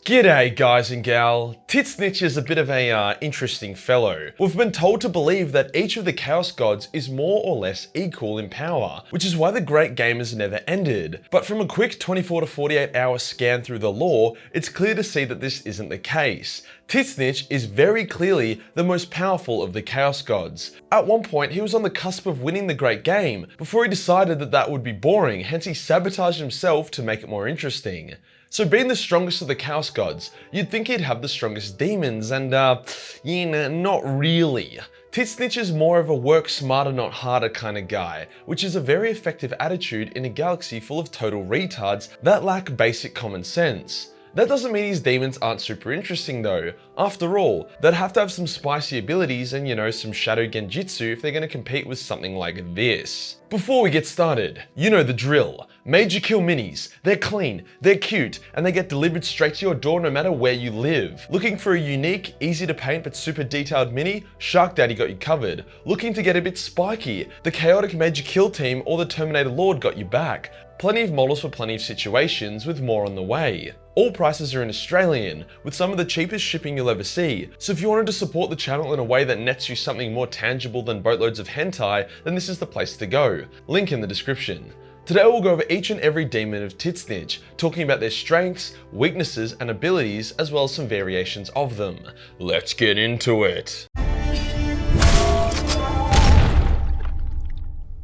G'day guys and gal. Tzeentch is a bit of a interesting fellow. We've been told to believe that each of the Chaos Gods is more or less equal in power, which is why the great game has never ended. But from a quick 24 to 48 hour scan through the lore, it's clear to see that this isn't the case. Tzeentch is very clearly the most powerful of the Chaos Gods. At one point, he was on the cusp of winning the great game, before he decided that that would be boring, hence he sabotaged himself to make it more interesting. So being the strongest of the Chaos Gods, you'd think he'd have the strongest demons, and not really. Tzeentch is more of a work smarter not harder kind of guy, which is a very effective attitude in a galaxy full of total retards that lack basic common sense. That doesn't mean his demons aren't super interesting though. After all, they'd have to have some spicy abilities and some shadow genjutsu if they're going to compete with something like this. Before we get started, you know the drill. Majorkill minis, they're clean, they're cute, and they get delivered straight to your door no matter where you live. Looking for a unique, easy to paint but super detailed mini? Shark Daddy got you covered. Looking to get a bit spiky? The chaotic Majorkill team or the Terminator Lord got you back. Plenty of models for plenty of situations, with more on the way. All prices are in Australian, with some of the cheapest shipping you'll ever see, so if you wanted to support the channel in a way that nets you something more tangible than boatloads of hentai, then this is the place to go. Link in the description. Today we'll go over each and every demon of Tzeentch, talking about their strengths, weaknesses, and abilities, as well as some variations of them. Let's get into it!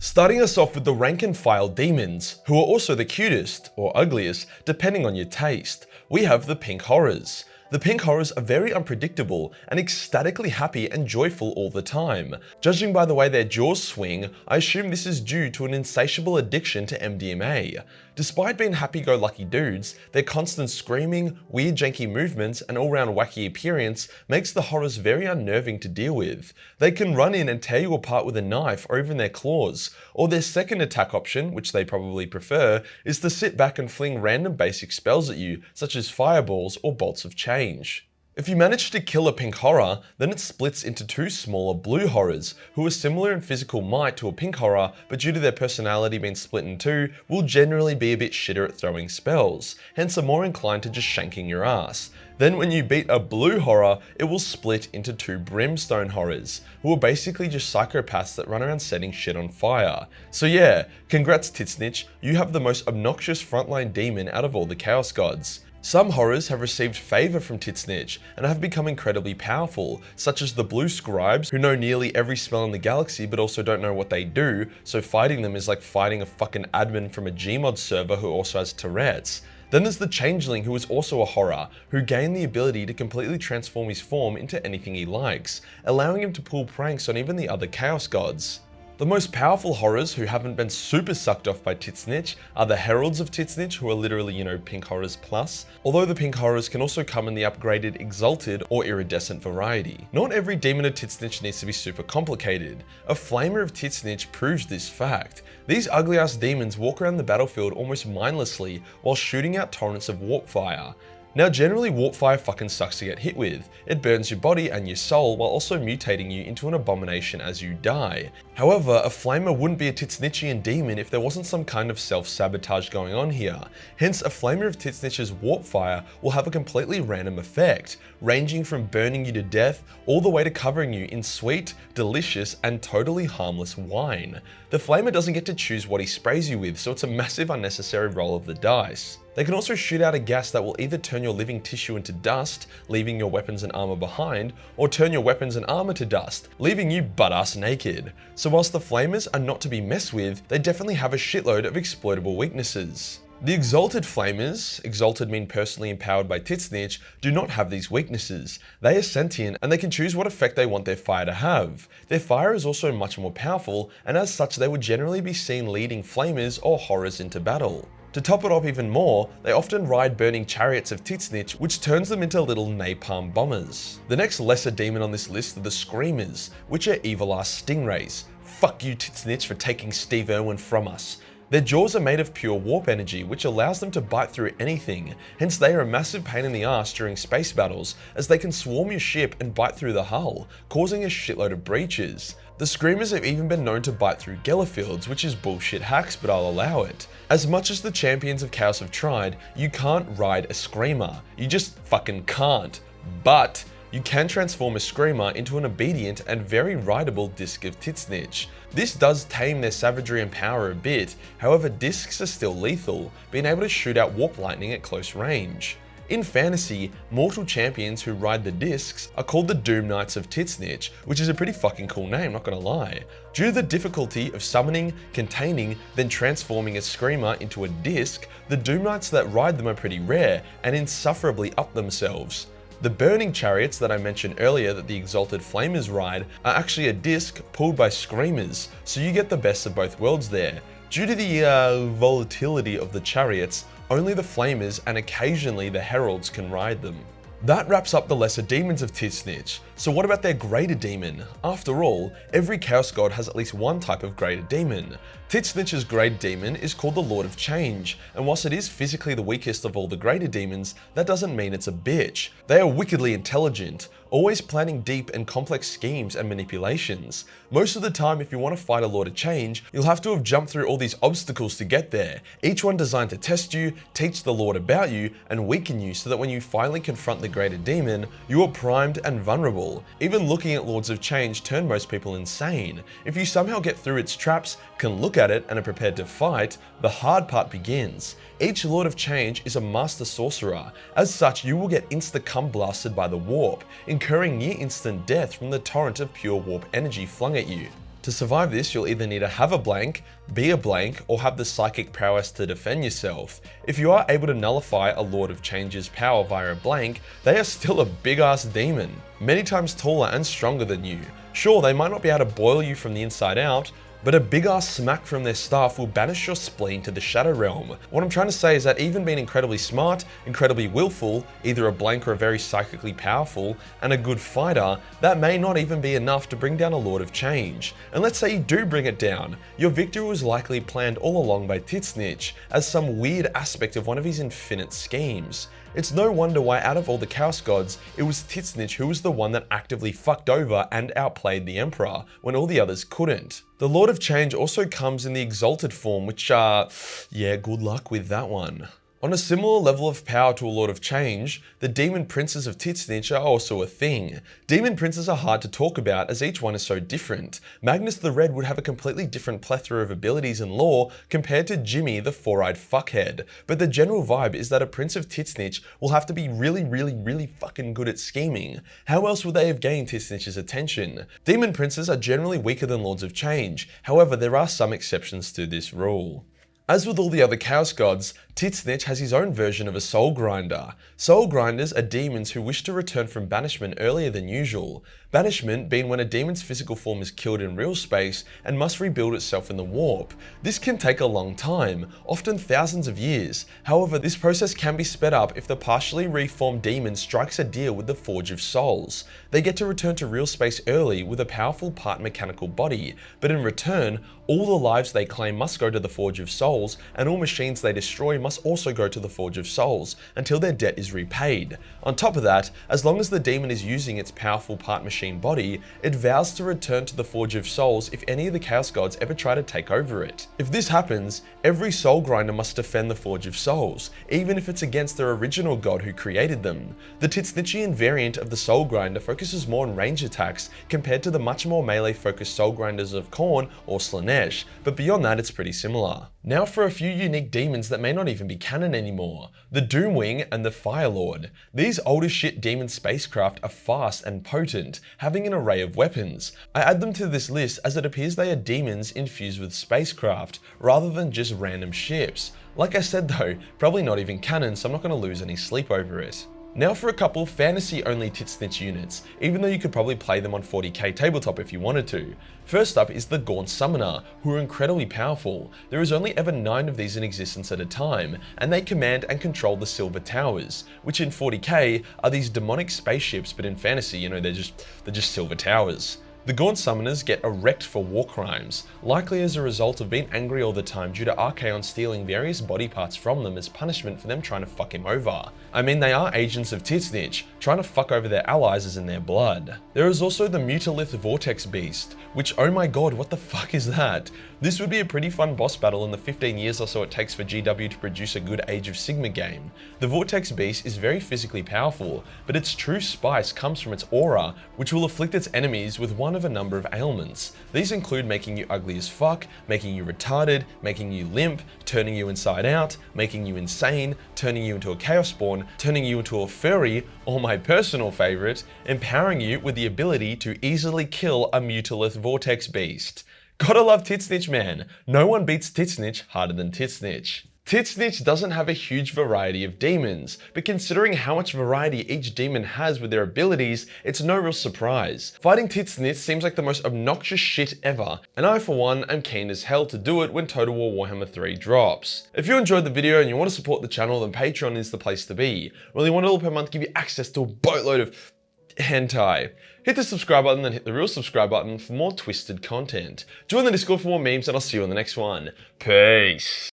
Starting us off with the rank and file demons, who are also the cutest, or ugliest, depending on your taste. We have the Pink Horrors. The Pink Horrors are very unpredictable and ecstatically happy and joyful all the time. Judging by the way their jaws swing, I assume this is due to an insatiable addiction to MDMA. Despite being happy-go-lucky dudes, their constant screaming, weird janky movements, and all-round wacky appearance makes the Horrors very unnerving to deal with. They can run in and tear you apart with a knife or even their claws, or their second attack option, which they probably prefer, is to sit back and fling random basic spells at you, such as fireballs or bolts of change. If you manage to kill a Pink Horror, then it splits into two smaller Blue Horrors, who are similar in physical might to a Pink Horror, but due to their personality being split in two, will generally be a bit shitter at throwing spells, hence are more inclined to just shanking your ass. Then when you beat a Blue Horror, it will split into two Brimstone Horrors, who are basically just psychopaths that run around setting shit on fire. So yeah, congrats Tzeentch, you have the most obnoxious frontline demon out of all the Chaos Gods. Some horrors have received favour from Tzeentch and have become incredibly powerful, such as the Blue Scribes, who know nearly every spell in the galaxy but also don't know what they do, so fighting them is like fighting a fucking admin from a Gmod server who also has Tourette's. Then there's the Changeling, who is also a horror, who gained the ability to completely transform his form into anything he likes, allowing him to pull pranks on even the other Chaos Gods. The most powerful horrors who haven't been super sucked off by Tzeentch are the Heralds of Tzeentch, who are literally, Pink Horrors plus, although the Pink Horrors can also come in the upgraded Exalted or Iridescent variety. Not every demon of Tzeentch needs to be super complicated. A Flamer of Tzeentch proves this fact. These ugly ass demons walk around the battlefield almost mindlessly while shooting out torrents of warp fire. Now generally warp fire fucking sucks to get hit with. It burns your body and your soul while also mutating you into an abomination as you die. However, a flamer wouldn't be a Tzeentchian demon if there wasn't some kind of self-sabotage going on here. Hence, a flamer of Tzeentch's warp fire will have a completely random effect, ranging from burning you to death all the way to covering you in sweet, delicious, and totally harmless wine. The flamer doesn't get to choose what he sprays you with, so it's a massive unnecessary roll of the dice. They can also shoot out a gas that will either turn your living tissue into dust, leaving your weapons and armor behind, or turn your weapons and armor to dust, leaving you butt-ass naked. So whilst the flamers are not to be messed with, they definitely have a shitload of exploitable weaknesses. The Exalted Flamers, exalted mean personally empowered by Tzeentch, do not have these weaknesses. They are sentient and they can choose what effect they want their fire to have. Their fire is also much more powerful, and as such they would generally be seen leading flamers or horrors into battle. To top it off even more, they often ride burning chariots of Tzeentch, which turns them into little napalm bombers. The next lesser demon on this list are the Screamers, which are evil-ass stingrays. Fuck you Tzeentch for taking Steve Irwin from us. Their jaws are made of pure warp energy, which allows them to bite through anything, hence they are a massive pain in the ass during space battles, as they can swarm your ship and bite through the hull, causing a shitload of breaches. The Screamers have even been known to bite through Gellerfields, which is bullshit hacks, but I'll allow it. As much as the champions of Chaos have tried, you can't ride a Screamer. You just fucking can't. But you can transform a Screamer into an obedient and very rideable Disc of Tzeentch. This does tame their savagery and power a bit, however discs are still lethal, being able to shoot out warp lightning at close range. In fantasy, mortal champions who ride the discs are called the Doom Knights of Tzeentch, which is a pretty fucking cool name, not gonna lie. Due to the difficulty of summoning, containing, then transforming a Screamer into a disc, the Doom Knights that ride them are pretty rare and insufferably up themselves. The burning chariots that I mentioned earlier that the Exalted Flamers ride are actually a disc pulled by Screamers, so you get the best of both worlds there. Due to the volatility of the chariots, only the Flamers and occasionally the Heralds can ride them. That wraps up the lesser demons of Tzeentch. So what about their greater demon? After all, every Chaos God has at least one type of greater demon. Tzeentch's greater demon is called the Lord of Change, and whilst it is physically the weakest of all the greater demons, that doesn't mean it's a bitch. They are wickedly intelligent, always planning deep and complex schemes and manipulations. Most of the time, if you want to fight a Lord of Change, you'll have to have jumped through all these obstacles to get there, each one designed to test you, teach the Lord about you, and weaken you so that when you finally confront the greater demon, you are primed and vulnerable. Even looking at Lords of Change turn most people insane. If you somehow get through its traps, can look at it, and are prepared to fight, the hard part begins. Each Lord of Change is a master sorcerer. As such, you will get insta-cum blasted by the warp, incurring near instant death from the torrent of pure warp energy flung at you. To survive this, you'll either need to have a blank, be a blank, or have the psychic prowess to defend yourself. If you are able to nullify a Lord of Change's power via a blank, they are still a big ass demon, many times taller and stronger than you. Sure, they might not be able to boil you from the inside out, but a big ass smack from their staff will banish your spleen to the Shadow Realm. What I'm trying to say is that even being incredibly smart, incredibly willful, either a blank or a very psychically powerful, and a good fighter, that may not even be enough to bring down a Lord of Change. And let's say you do bring it down, your victory was likely planned all along by Tzeentch as some weird aspect of one of his infinite schemes. It's no wonder why out of all the Chaos Gods, it was Tzeentch who was the one that actively fucked over and outplayed the Emperor, when all the others couldn't. The Lord of Change also comes in the Exalted form, which yeah, good luck with that one. On a similar level of power to a Lord of Change, the Demon Princes of Tzeentch are also a thing. Demon Princes are hard to talk about as each one is so different. Magnus the Red would have a completely different plethora of abilities and lore compared to Jimmy the Four-Eyed Fuckhead, but the general vibe is that a Prince of Tzeentch will have to be really fucking good at scheming. How else would they have gained Tzeentch's attention? Demon Princes are generally weaker than Lords of Change, however there are some exceptions to this rule. As with all the other Chaos Gods, Tzeentch has his own version of a Soul Grinder. Soul Grinders are demons who wish to return from banishment earlier than usual. Banishment being when a demon's physical form is killed in real space and must rebuild itself in the warp. This can take a long time, often thousands of years. However, this process can be sped up if the partially reformed demon strikes a deal with the Forge of Souls. They get to return to real space early with a powerful part mechanical body, but in return, all the lives they claim must go to the Forge of Souls, and all machines they destroy must also go to the Forge of Souls until their debt is repaid. On top of that, as long as the demon is using its powerful part machine body, it vows to return to the Forge of Souls if any of the Chaos Gods ever try to take over it. If this happens, every Soul Grinder must defend the Forge of Souls, even if it's against their original god who created them. The Tzeentchian variant of the Soul Grinder focuses more on range attacks compared to the much more melee focused Soul Grinders of Khorne or Slaanesh, but beyond that it's pretty similar. Now for a few unique demons that may not even be canon anymore. The Doomwing and the Firelord. These old as shit demon spacecraft are fast and potent, having an array of weapons. I add them to this list as it appears they are demons infused with spacecraft, rather than just random ships. Like I said though, probably not even canon, so I'm not going to lose any sleep over it. Now for a couple fantasy-only Tzeentch units, even though you could probably play them on 40k tabletop if you wanted to. First up is the Gaunt Summoner, who are incredibly powerful. There is only ever 9 of these in existence at a time, and they command and control the Silver Towers, which in 40k are these demonic spaceships, but in fantasy, you know, they're just silver towers. The Gaunt Summoners get erect for war crimes, likely as a result of being angry all the time due to Archaon stealing various body parts from them as punishment for them trying to fuck him over. I mean, they are agents of Tzeentch, trying to fuck over their allies as in their blood. There is also the Mutalith Vortex beast, which, oh my god, what the fuck is that? This would be a pretty fun boss battle in the 15 years or so it takes for GW to produce a good Age of Sigmar game. The Vortex beast is very physically powerful, but its true spice comes from its aura, which will afflict its enemies with one of a number of ailments. These include making you ugly as fuck, making you retarded, making you limp, turning you inside out, making you insane, turning you into a chaos spawn, turning you into a furry, or my personal favorite, empowering you with the ability to easily kill a Mutalith Vortex beast. Gotta love Tzeentch, man. No one beats Tzeentch harder than Tzeentch. Tzeentch doesn't have a huge variety of demons, but considering how much variety each demon has with their abilities, it's no real surprise. Fighting Tzeentch seems like the most obnoxious shit ever, and I for one am keen as hell to do it when Total War Warhammer 3 drops. If you enjoyed the video and you want to support the channel, then Patreon is the place to be. Only $1 per month give you access to a boatload of hentai. Hit the subscribe button, then hit the real subscribe button for more twisted content. Join the Discord for more memes, and I'll see you on the next one. Peace.